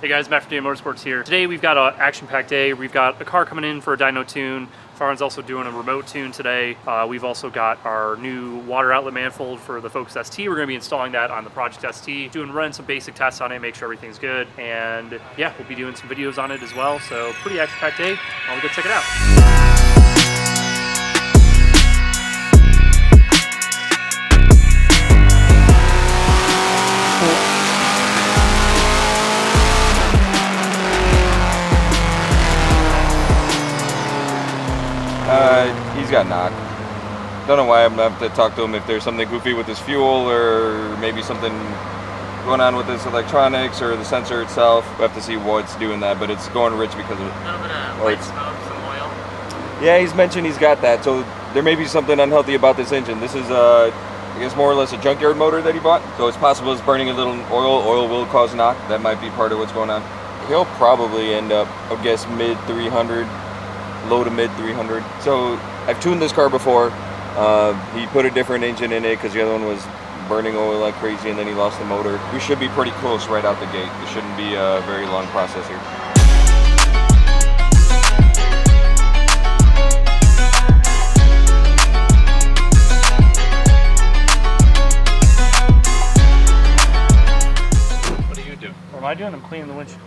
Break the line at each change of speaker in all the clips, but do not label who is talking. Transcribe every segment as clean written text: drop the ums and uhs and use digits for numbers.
Hey guys, Matt from Motorsports here. Today we've got an action-packed day. We've got a car coming in for a dyno tune. Farron's also doing a remote tune today. We've also got our new water outlet manifold for the Focus ST. We're going to be installing that on the Project ST, running some basic tests on it, make sure everything's good. And yeah, we'll be doing some videos on it as well. So pretty action-packed day. I'll go check it out.
He's got knocked. Don't know why. I'm gonna have to talk to him if there's something goofy with his fuel or maybe something going on with his electronics or the sensor itself. We'll have to see what's doing that, but it's going rich because of it.
A little bit of white smoke, some oil.
Yeah, he's mentioned he's got that, so there may be something unhealthy about this engine. This is, I guess, more or less a junkyard motor that he bought, so it's possible it's burning a little oil. Oil will cause knock. That might be part of what's going on. He'll probably end up, I guess, mid 300. Low to mid 300. So I've tuned this car before. He put a different engine in it because the other one was burning oil like crazy, and then he lost the motor. We should be pretty close right out the gate. It shouldn't be a very long process here.
What are you doing? What am I doing? I'm cleaning the windshield.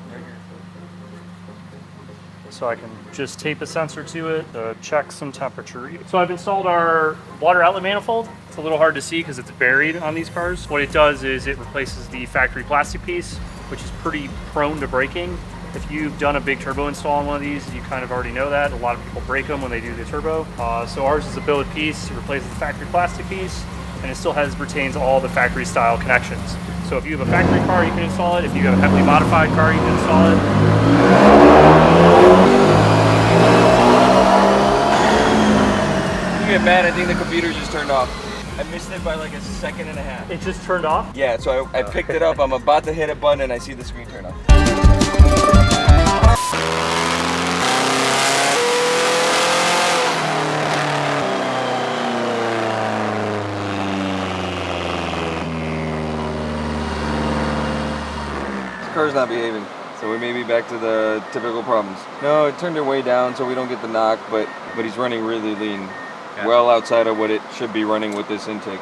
So I can just tape a sensor to it to check some temperature reading. So I've installed our water outlet manifold. It's a little hard to see because it's buried on these cars. What it does is it replaces the factory plastic piece, which is pretty prone to breaking. If you've done a big turbo install on one of these, you kind of already know that. A lot of people break them when they do the turbo. So ours is a billet piece. It replaces the factory plastic piece, and it still retains all the factory style connections. So if you have a factory car, you can install it. If you have a heavily modified car, you can install it.
Get mad, I think the computer just turned off. I missed it by like a second and a half.
It just turned off?
Yeah, so I picked it up, I'm about to hit a button and I see the screen turn off. This car's not behaving, so we may be back to the typical problems. No, it turned it way down so we don't get the knock, but he's running really lean. Yeah. Well outside of what it should be running with this intake.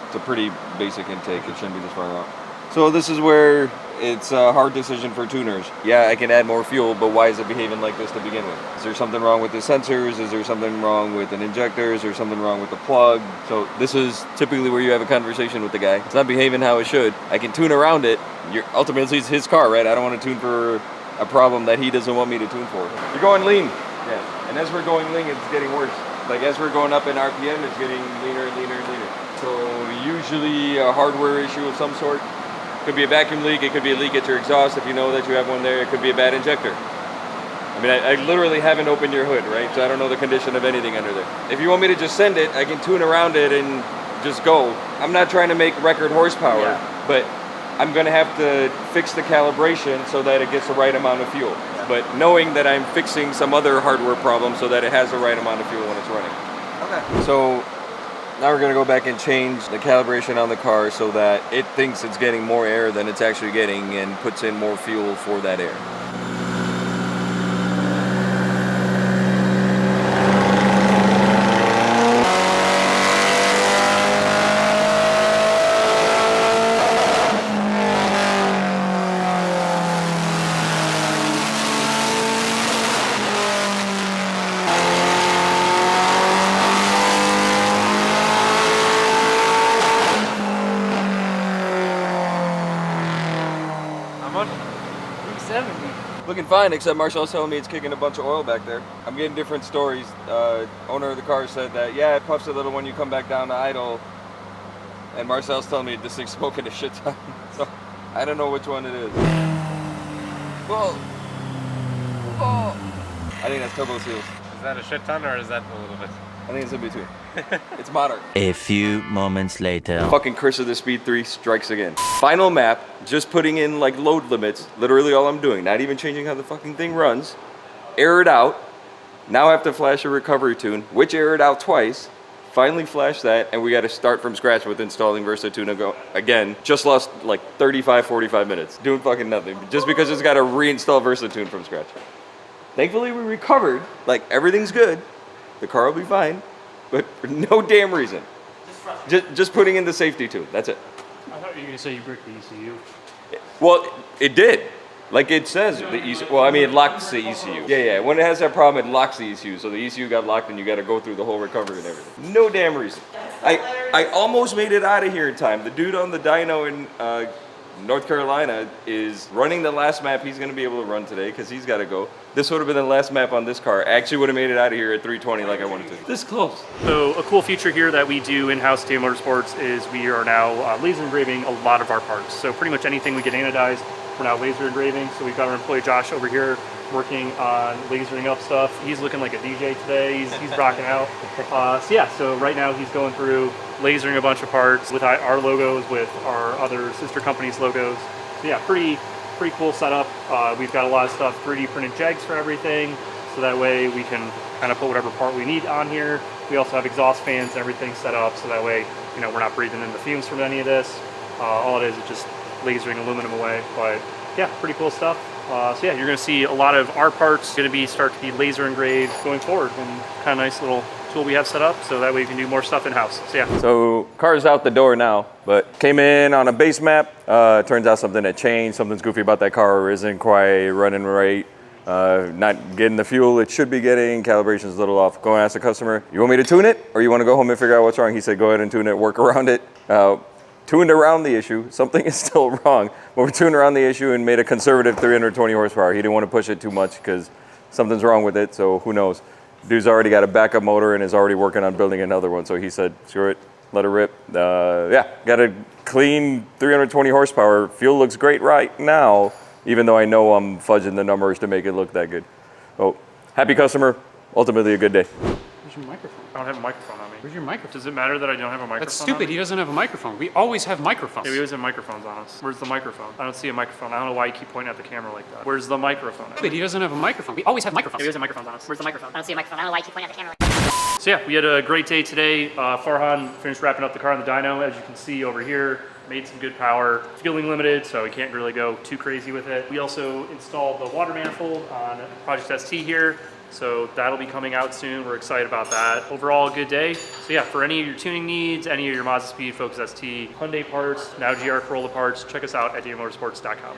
It's a pretty basic intake, it shouldn't be this far out. So this is where it's a hard decision for tuners. Yeah, I can add more fuel, but why is it behaving like this to begin with? Is there something wrong with the sensors? Is there something wrong with an injector? Is there something wrong with the plug? So this is typically where you have a conversation with the guy. It's not behaving how it should. I can tune around it. Ultimately, it's his car, right? I don't want to tune for a problem that he doesn't want me to tune for. You're going lean. Yeah, and as we're going lean, it's getting worse. Like as we're going up in RPM, it's getting leaner and leaner and leaner. So usually a hardware issue of some sort. Could be a vacuum leak, it could be a leak at your exhaust if you know that you have one there. It could be a bad injector. I mean, I literally haven't opened your hood, right? So I don't know the condition of anything under there. If you want me to just send it, I can tune around it and just go. I'm not trying to make record horsepower, but I'm gonna have to fix the calibration so that it gets the right amount of fuel. But knowing that I'm fixing some other hardware problem so that it has the right amount of fuel when it's running. Okay. So now we're gonna go back and change the calibration on the car so that it thinks it's getting more air than it's actually getting and puts in more fuel for that air. Looking fine, except Marcel's telling me it's kicking a bunch of oil back there. I'm getting different stories. Owner of the car said that, yeah, it puffs a little when you come back down to idle. And Marcel's telling me this thing's smoking a shit ton. So I don't know which one it is. Whoa. Whoa. I think that's turbo seals.
Is that a shit ton or is that a little bit?
I think it's in between. It's moderate.
A few moments later.
Fucking curse of the Speed 3 strikes again. Final map, just putting in like load limits, literally all I'm doing, not even changing how the fucking thing runs. Air it out. Now I have to flash a recovery tune, which air it out twice. finally flashed that, and we got to start from scratch with installing VersaTune again. Just lost like 35, 45 minutes doing fucking nothing, just because it's got to reinstall VersaTune from scratch. Thankfully, we recovered. Like, everything's good. The car will be fine, but for no damn reason. Just putting in the safety tune. That's it.
I thought you were going to say you bricked the ECU.
Well, it did. Like it says, the ECU. Well, I mean, it locks the ECU. Yeah. When it has that problem, it locks the ECU. So the ECU got locked, and you got to go through the whole recovery and everything. No damn reason. I almost made it out of here in time. The dude on the dyno in North Carolina is running the last map he's going to be able to run today because he's got to go. This would have been the last map on this car. I actually would have made it out of here at 3:20 like I wanted to. This close.
So a cool feature here that we do in-house at Dyno Motorsports is we are now laser engraving a lot of our parts. So pretty much anything we get anodized, we're now laser engraving. So we've got our employee Josh over here working on lasering up stuff. He's looking like a DJ today. He's rocking out. So right now he's going through lasering a bunch of parts with our logos, with our other sister companies' logos. So yeah, pretty cool setup. We've got a lot of stuff, 3D printed jegs for everything, so that way we can kind of put whatever part we need on here. We also have exhaust fans and everything set up, so that way, you know, we're not breathing in the fumes from any of this. All it is just lasering aluminum away. But yeah, pretty cool stuff. So yeah, you're going to see a lot of our parts going to start to be laser engraved going forward, and kind of nice little tool we have set up, so that way you can do more stuff in-house. So yeah.
So car's out the door now, but came in on a base map. Turns out something had changed. Something's goofy about that car. Isn't quite running right. Not getting the fuel it should be getting. Calibration's a little off. Go and ask the customer, you want me to tune it, or you want to go home and figure out what's wrong? He said, go ahead and tune it, work around it. Tuned around the issue. Something is still wrong, but we tuned around the issue and made a conservative 320 horsepower. He didn't want to push it too much because something's wrong with it, so who knows. Dude's already got a backup motor and is already working on building another one, so he said, screw it, let it rip. Yeah, got a clean 320 horsepower. Fuel looks great right now, even though I know I'm fudging the numbers to make it look that good. Oh, happy customer, ultimately a good day.
Where's your microphone?
I don't have a microphone on me.
Where's your microphone?
Does it matter that I don't have a microphone?
That's stupid. He doesn't have a microphone. We always have microphones.
Yeah, we always have microphones on us. Where's the microphone? I don't see a microphone. I don't know why you keep pointing at the camera like that. Where's the microphone?
Stupid. He doesn't have a microphone. We always have microphones.
Yeah, we always have microphones on us. Where's the microphone?
I don't see a microphone. I don't know why you keep pointing at the camera like that.
So yeah, we had a great day today. Farhan finished wrapping up the car on the dyno, as you can see over here. Made some good power. Fueling limited, so we can't really go too crazy with it. We also installed the water manifold on Project ST here, so that'll be coming out soon. We're excited about that. Overall, a good day. So yeah, for any of your tuning needs, any of your Mazdaspeed, Focus ST, Hyundai parts, now GR Corolla parts, check us out at DayMotorsports.com.